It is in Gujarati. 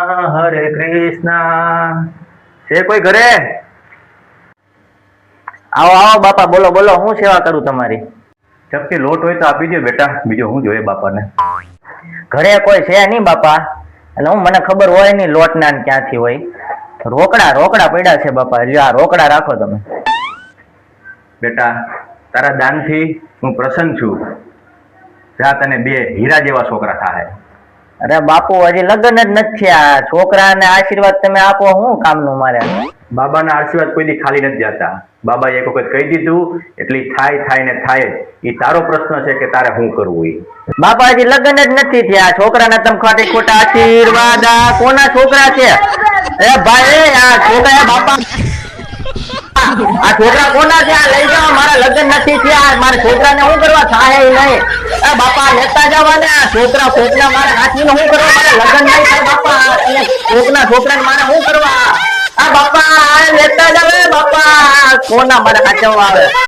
હરે કૃષ્ણ. છે કોઈ ઘરે? આવો આવો બાપા, બોલો બોલો, હું સેવા કરું તમારી? ચપટી લોટ હોય તો આપી દો બેટા, બીજો હું જોઈએ બાપાને. ઘરે કોઈ છે નહીં બાપા, અને હું મને ખબર હોય નહીં લોટ ના ને ક્યાંથી હોય. રોકડા રોકડા પડ્યા છે બાપા, લ્યો આ રોકડા રાખો તમે. બેટા, તારા દાનથી હું પ્રસન્ન છું. જા, તને બે હીરા જેવા છોકરા થાય. અરે બાપુ, હજી લગ્ન જ નથી થયા, છોકરાને આશીર્વાદ તમે આપો, શું કામનું મારે? બાબાના આશીર્વાદ કોઈ દી ખાલી નથી જતા. બાબાએ એક વખત કહી દીધું એટલે થાય ને થાય જ. એ તારો પ્રશ્ન છે કે તારે શું કરવું. એ બાપા હજી લગ્ન જ નથી થયા, છોકરાના તમે ખાટી ખોટા આશીર્વાદ, આ કોના છોકરા છે? એ ભાઈ, આ છોકરા બાપા, આ છોકરા કોના છે? આ લઈ જાઓ, મારા લગ્ન નથી થયા, મારા છોકરાને શું કરવા થાય નહીં? એ બાપા લેતા જવા ને, આ છોકરા કોકના મારા હાથીને શું કરવા? મારા લગ્ન નહીં થાય બાપા, છોકરાને મારે શું કરવા? આ બાપા લેતા જાવ બાપા, કોના મારા હાથમાં આવે?